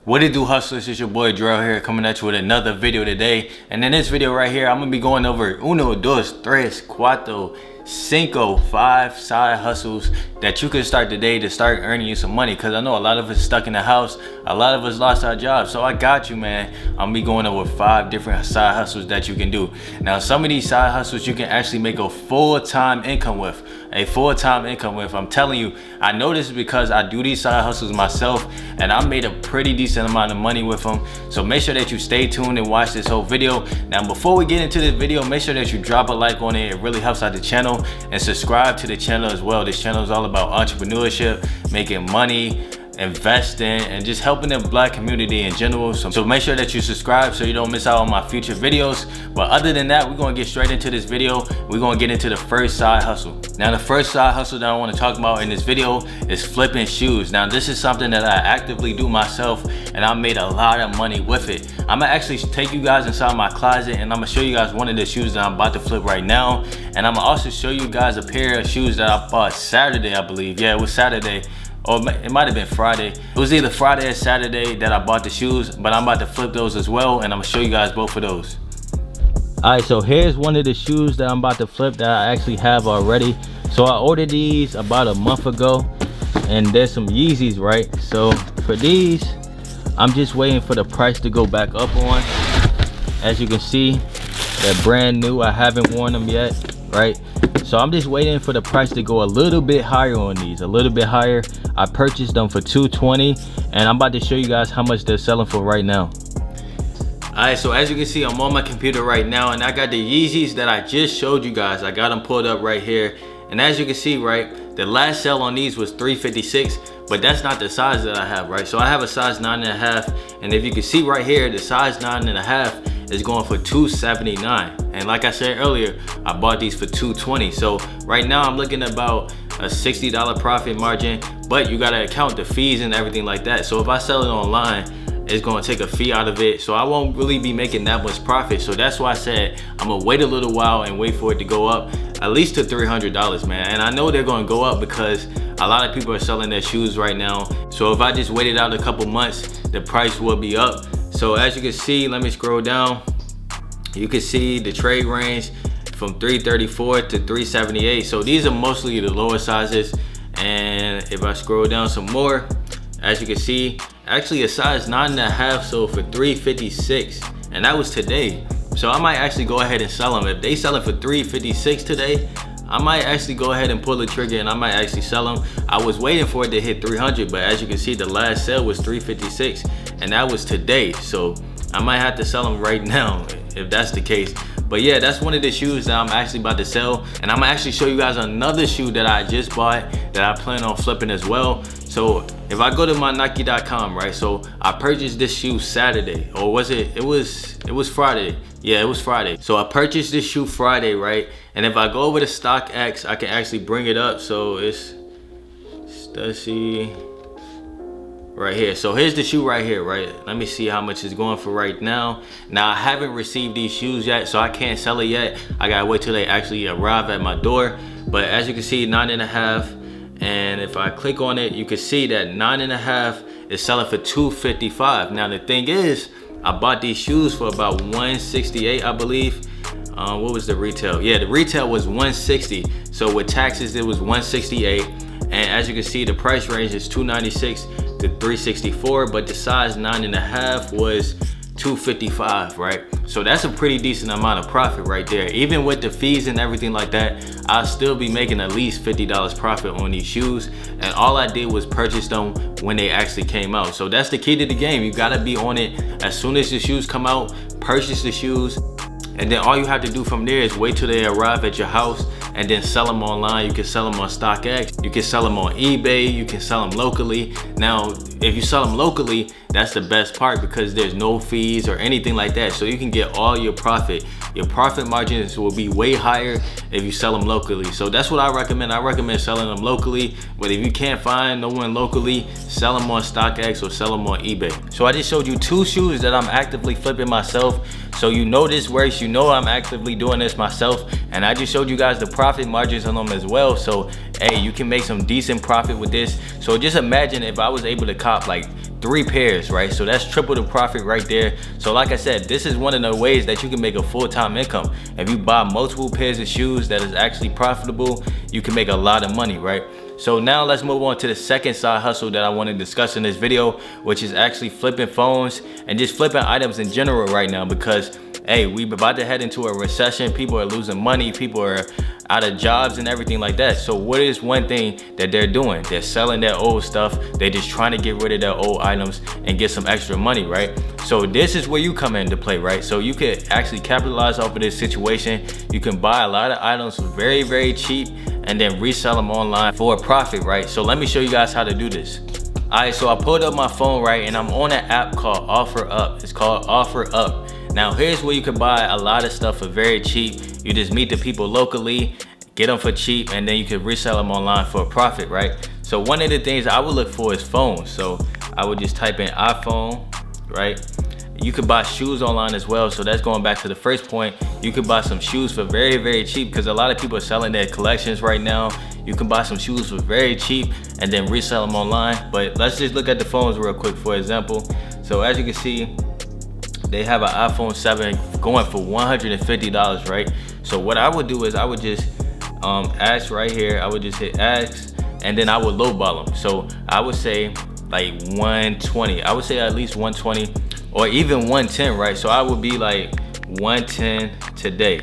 What it do, hustlers? It's your boy Drell here, coming at you with another video today. And in this video right here, I'm gonna be going over uno, dos, tres, cuatro, cinco, 5 side hustles that you can start today to start earning you some money. Cause I know a lot of us stuck in the house, a lot of us lost our jobs. So I got you, man. I'm gonna be going over 5 different side hustles that you can do. Now, some of these side hustles you can actually make a full-time income with. I'm telling you, I know this because I do these side hustles myself, and I made a pretty decent amount of money with them. So make sure that you stay tuned and watch this whole video. Now, before we get into this video, make sure that you drop a like on it. It really helps out the channel, and subscribe to the channel as well. This channel is all about entrepreneurship, making money, investing, and just helping the black community in general. So make sure that you subscribe so you don't miss out on my future videos. But other than that, we're gonna get straight into this video. We're gonna get into the first side hustle. Now, the first side hustle that I want to talk about in this video is flipping shoes. Now, this is something that I actively do myself, and I made a lot of money with it. I'm gonna actually take you guys inside my closet, and I'm gonna show you guys one of the shoes that I'm about to flip right now. And I'm gonna also show you guys a pair of shoes that I bought Saturday, I believe. Yeah, it was Saturday. Or it might have been Friday. It was either Friday or Saturday that I bought the shoes, but I'm about to flip those as well, and I'm gonna show you guys both of those. All right, so here's one of the shoes that I'm about to flip that I actually have already. So I ordered these about a month ago, and there's some Yeezys, right? So for these, I'm just waiting for the price to go back up on. As you can see, they're brand new. I haven't worn them yet, right? So I'm just waiting for the price to go a little bit higher on these, a little bit higher. I purchased them for $220, and I'm about to show you guys how much they're selling for right now. Alright, so as you can see, I'm on my computer right now, and I got the Yeezys that I just showed you guys. I got them pulled up right here, and as you can see, right, the last sale on these was $356, but that's not the size that I have, right? So I have a size 9.5, and if you can see right here, the size 9.5 is going for $279. And like I said earlier, I bought these for $220. So right now I'm looking at about a $60 profit margin, but you gotta account the fees and everything like that. So if I sell it online, it's gonna take a fee out of it, so I won't really be making that much profit. So that's why I said I'm gonna wait a little while and wait for it to go up at least to $300, man. And I know they're gonna go up because a lot of people are selling their shoes right now. So if I just waited out a couple months, the price will be up. So as you can see, let me scroll down. You can see the trade range from $334 to $378. So these are mostly the lower sizes. And if I scroll down some more, as you can see, actually a size 9.5 sold for $356, and that was today. So I might actually go ahead and sell them. If they sell it for $356 today, I might actually go ahead and pull the trigger, and I might actually sell them. I was waiting for it to hit 300, but as you can see, the last sale was $356, and that was today. So I might have to sell them right now if that's the case. But yeah, that's one of the shoes that I'm actually about to sell, and I'm gonna actually show you guys another shoe that I just bought that I plan on flipping as well. So if I go to my Nike.com, right? So I purchased this shoe Saturday, or was it? It was Friday. Yeah, it was Friday. So I purchased this shoe Friday, right? And if I go over to StockX, I can actually bring it up. So it's Stussy right here. So here's the shoe right here, right? Let me see how much it's going for right now. Now, I haven't received these shoes yet, so I can't sell it yet. I gotta wait till they actually arrive at my door. But as you can see, 9.5. And if I click on it, you can see that 9.5 is selling for $255. Now the thing is, I bought these shoes for about $168, I believe. What was the retail? Yeah, the retail was $160. So with taxes, it was $168. And as you can see, the price range is $296 to $364, but the size 9.5 was $255, right? So that's a pretty decent amount of profit right there. Even with the fees and everything like that, I'll still be making at least $50 profit on these shoes. And all I did was purchase them when they actually came out. So that's the key to the game. You gotta be on it as soon as the shoes come out, purchase the shoes. And then all you have to do from there is wait till they arrive at your house and then sell them online. You can sell them on StockX, you can sell them on eBay, you can sell them locally. Now, if you sell them locally, that's the best part because there's no fees or anything like that. So you can get all your profit. Your profit margins will be way higher if you sell them locally. So that's what I recommend. I recommend selling them locally. But if you can't find no one locally, sell them on StockX or sell them on eBay. So I just showed you 2 shoes that I'm actively flipping myself. So you know this works, you know I'm actively doing this myself. And I just showed you guys the profit margins on them as well. So hey, you can make some decent profit with this. So just imagine if I was able to cop like 3 pairs, right? So that's triple the profit right there. So like I said, this is one of the ways that you can make a full-time income. If you buy multiple pairs of shoes that is actually profitable, you can make a lot of money, right? So now let's move on to the second side hustle that I want to discuss in this video, which is actually flipping phones and just flipping items in general right now, because hey, we're about to head into a recession. People are losing money, people are out of jobs and everything like that. So what is one thing that they're doing? They're selling their old stuff. They're just trying to get rid of their old items and get some extra money, right? So this is where you come into play, right? So you could actually capitalize off of this situation. You can buy a lot of items for very, very cheap and then resell them online for a profit, right? So let me show you guys how to do this. All right, so I pulled up my phone, right? And I'm on an app called OfferUp. It's called OfferUp. Now here's where you can buy a lot of stuff for very cheap. You just meet the people locally, get them for cheap, and then you can resell them online for a profit, right? So one of the things I would look for is phones. So I would just type in iPhone, right? You could buy shoes online as well. So that's going back to the first point. You could buy some shoes for very, very cheap, because a lot of people are selling their collections right now. You can buy some shoes for very cheap and then resell them online. But let's just look at the phones real quick, for example. So as you can see, they have an iPhone 7 going for $150, right? So what I would do is I would just ask right here. I would just hit ask, and then I would lowball them. So I would say like 120. I would say at least 120 or even 110, right? So I would be like 110 today,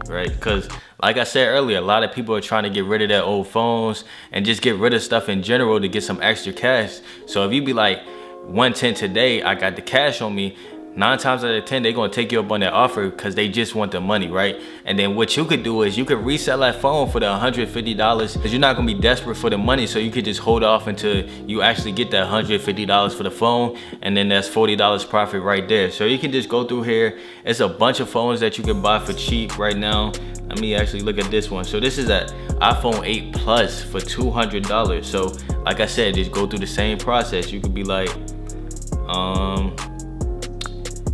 right? Because like I said earlier, a lot of people are trying to get rid of their old phones and just get rid of stuff in general to get some extra cash. So if you be like 110 today, I got the cash on me, 9 times out of 10, they're gonna take you up on that offer because they just want the money, right? And then what you could do is you could resell that phone for the $150, because you're not gonna be desperate for the money, so you could just hold off until you actually get that $150 for the phone, and then that's $40 profit right there. So you can just go through here. It's a bunch of phones that you can buy for cheap right now. Let me actually look at this one. So this is an iPhone 8 Plus for $200. So like I said, just go through the same process. You could be like,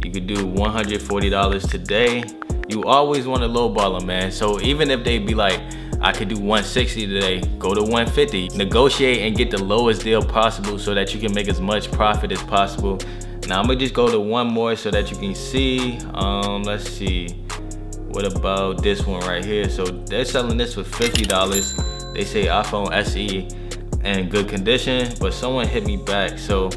you could do $140 today. You always want to lowball them, man. So even if they be like, I could do 160 today, go to 150. Negotiate and get the lowest deal possible so that you can make as much profit as possible. Now I'm gonna just go to one more so that you can see. Let's see. What about this one right here? So they're selling this for $50. They say iPhone SE in good condition, but someone hit me back. So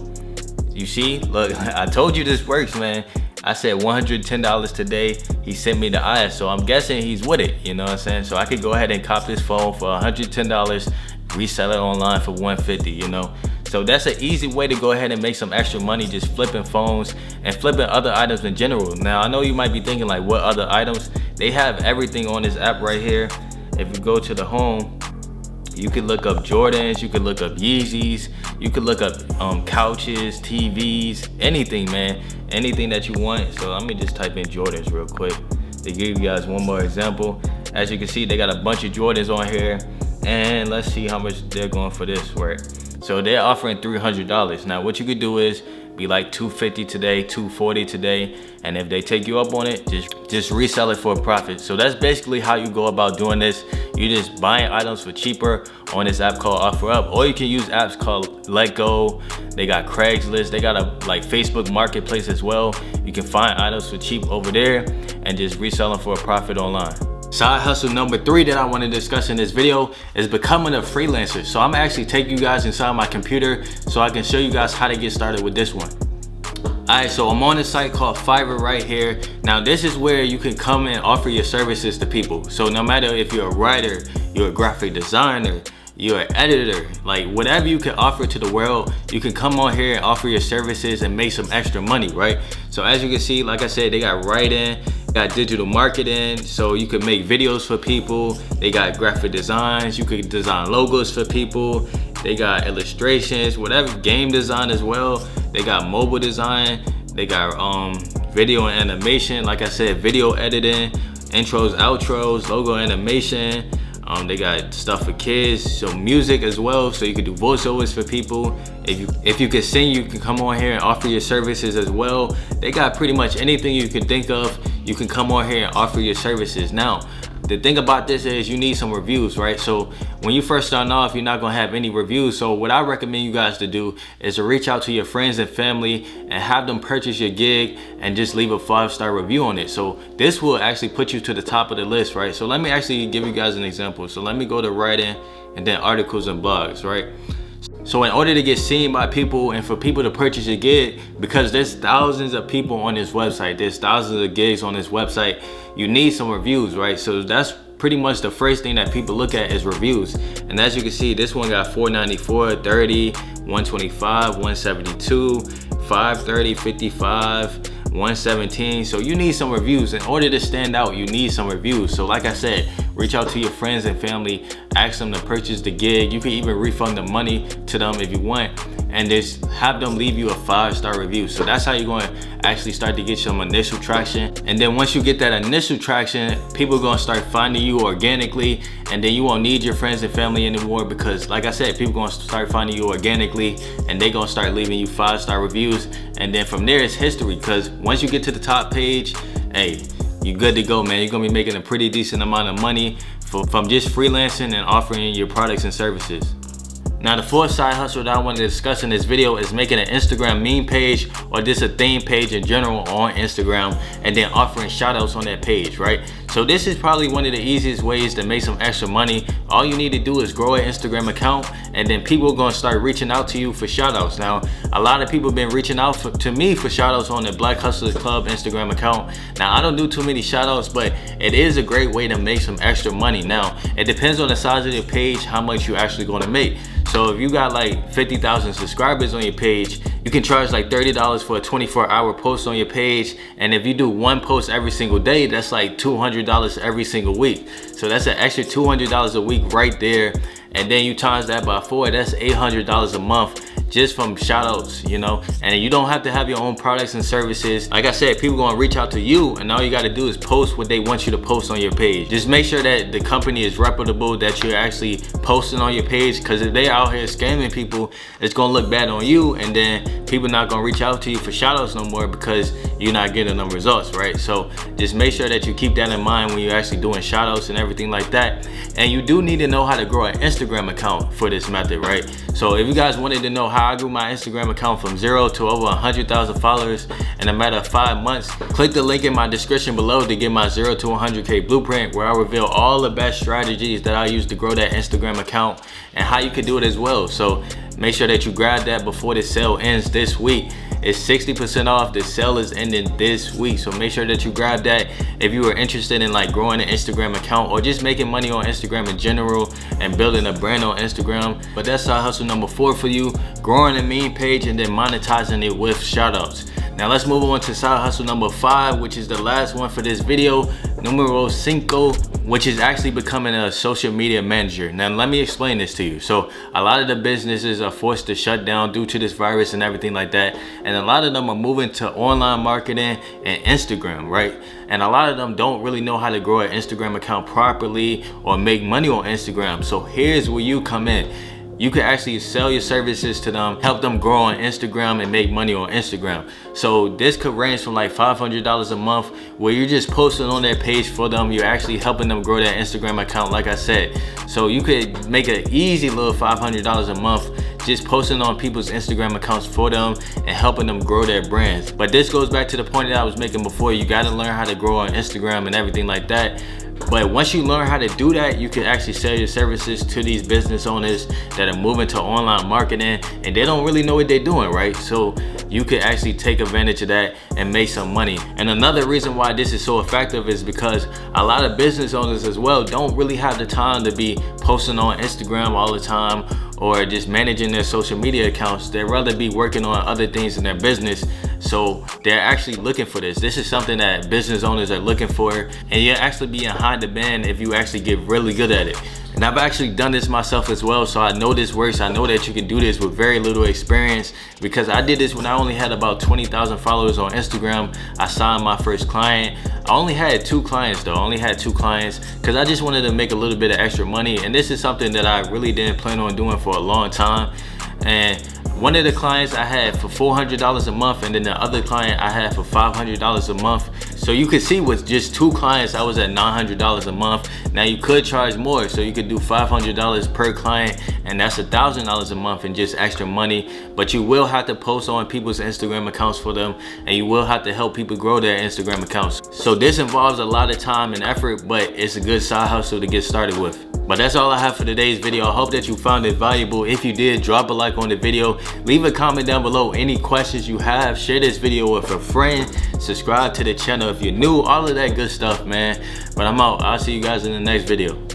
you see, look, I told you this works, man. I said $110 today. He sent me the IS, so I'm guessing he's with it, you know what I'm saying? So I could go ahead and cop this phone for $110, resell it online for $150, you know? So that's an easy way to go ahead and make some extra money, just flipping phones and flipping other items in general. Now, I know you might be thinking like, what other items? They have everything on this app right here. If you go to the home, you could look up Jordans, you could look up Yeezys, you could look up couches, TVs, anything, man. Anything that you want. So let me just type in Jordans real quick to give you guys one more example. As you can see, they got a bunch of Jordans on here. And let's see how much they're going for this, right? So they're offering $300. Now what you could do is be like $250 today, $240 today, and if they take you up on it, just resell it for a profit. So that's basically how you go about doing this. You just buying items for cheaper on this app called OfferUp, or you can use apps called Let Go. They got Craigslist. They got a like Facebook Marketplace as well. You can find items for cheap over there and just resell them for a profit online. Side hustle number 3 that I want to discuss in this video is becoming a freelancer. So I'm actually taking you guys inside my computer so I can show you guys how to get started with this one. Alright, so I'm on a site called Fiverr right here. Now this is where you can come and offer your services to people. So no matter if you're a writer, you're a graphic designer, you're an editor, like whatever you can offer to the world, you can come on here and offer your services and make some extra money, right? So as you can see, like I said, they got writing, got digital marketing, so you could make videos for people. They got graphic designs, you could design logos for people. They got illustrations, whatever, game design as well. They got mobile design. They got video and animation, like I said, video editing, intros, outros, logo animation. They got stuff for kids, so music as well, so you can do voiceovers for people. If you can sing, you can come on here and offer your services as well. They got pretty much anything you can think of. You can come on here and offer your services. Now, the thing about this is you need some reviews, right? So when you first start off, you're not gonna have any reviews. So what I recommend you guys to do is to reach out to your friends and family and have them purchase your gig and just leave a 5-star review on it. So this will actually put you to the top of the list, right? So let me actually give you guys an example. So let me go to writing and then articles and blogs, right? So in order to get seen by people and for people to purchase your gig, because there's thousands of people on this website, there's thousands of gigs on this website, you need some reviews, right? So that's pretty much the first thing that people look at is reviews. And as you can see, this one got 494, 30, 125, 172, 530, 55, 117. So you need some reviews. In order to stand out, you need some reviews. So like I said, reach out to your friends and family, ask them to purchase the gig. You can even refund the money to them if you want, and just have them leave you a 5-star review. So that's how you're going to actually start to get some initial traction. And then once you get that initial traction, people are going to start finding you organically, and then you won't need your friends and family anymore, because like I said, people are going to start finding you organically and they're going to start leaving you 5-star reviews. And then from there it's history, because once you get to the top page, hey, you're good to go, man. You're gonna be making a pretty decent amount of money from just freelancing and offering your products and services. Now the fourth side hustle that I want to discuss in this video is making an Instagram meme page or just a theme page in general on Instagram, and then offering shout outs on that page, right? So this is probably one of the easiest ways to make some extra money. All you need to do is grow an Instagram account, and then people are going to start reaching out to you for shout outs. Now a lot of people have been reaching out to me for shout outs on the Black Hustlers Club Instagram account. Now I don't do too many shout outs, but it is a great way to make some extra money. Now it depends on the size of your page, how much you're actually going to make. So if you got like 50,000 subscribers on your page, you can charge like $30 for a 24-hour post on your page. And if you do one post every single day, that's like $200 every single week. So that's an extra $200 a week right there. And then you times that by 4, that's $800 a month just from shout outs, you know? And you don't have to have your own products and services. Like I said, people gonna reach out to you, and all you gotta do is post what they want you to post on your page. Just make sure that the company is reputable, that you're actually posting on your page, because if they out here scamming people, it's gonna look bad on you, and then people not gonna reach out to you for shout outs no more because you're not getting them results, right? So just make sure that you keep that in mind when you're actually doing shout outs and everything like that. And you do need to know how to grow an Instagram account for this method, right? So if you guys wanted to know how I grew my Instagram account from 0 to over 100,000 followers in a matter of 5 months, click the link in my description below to get my 0 to 100K blueprint, where I reveal all the best strategies that I use to grow that Instagram account and how you can do it as well. So make sure that you grab that before the sale ends this week. It's 60% off. The sale is ending this week, so make sure that you grab that if you are interested in like growing an Instagram account or just making money on Instagram in general and building a brand on Instagram. But that's side hustle number 4 for you: growing a meme page and then monetizing it with shoutouts. Now let's move on to side hustle number 5, which is the last one for this video, numero 5, which is actually becoming a social media manager. Now let me explain this to you. So a lot of the businesses are forced to shut down due to this virus and everything like that, and a lot of them are moving to online marketing and Instagram, right? And a lot of them don't really know how to grow an Instagram account properly or make money on Instagram. So here's where you come in. You can actually sell your services to them, help them grow on Instagram and make money on Instagram. So this could range from like $500 a month, where you're just posting on their page for them. You're actually helping them grow that Instagram account, like I said. So you could make an easy little $500 a month just posting on people's Instagram accounts for them and helping them grow their brands. But this goes back to the point that I was making before. You got to learn how to grow on Instagram and everything like that. But once you learn how to do that, you can actually sell your services to these business owners that are moving to online marketing and they don't really know what they're doing, right? So you can actually take advantage of that and make some money. And another reason why this is so effective is because a lot of business owners as well don't really have the time to be posting on Instagram all the time or just managing their social media accounts. They'd rather be working on other things in their business. So they're actually looking for this. This is something that business owners are looking for, and you'll actually be in high demand if you actually get really good at it. And I've actually done this myself as well, so I know this works. I know that you can do this with very little experience, because I did this when I only had about 20,000 followers on Instagram. I signed my first client. I only had 2 clients though. I only had 2 clients because I just wanted to make a little bit of extra money, and this is something that I really didn't plan on doing for a long time. And one of the clients I had for $400 a month, and then the other client I had for $500 a month. So you can see with just 2 clients, I was at $900 a month. Now you could charge more, so you could do $500 per client, and that's $1,000 a month in just extra money. But you will have to post on people's Instagram accounts for them, and you will have to help people grow their Instagram accounts. So this involves a lot of time and effort, but it's a good side hustle to get started with. But that's all I have for today's video. I hope that you found it valuable. If you did, drop a like on the video. Leave a comment down below any questions you have. Share this video with a friend. Subscribe to the channel if you're new. All of that good stuff, man. But I'm out. I'll see you guys in the next video.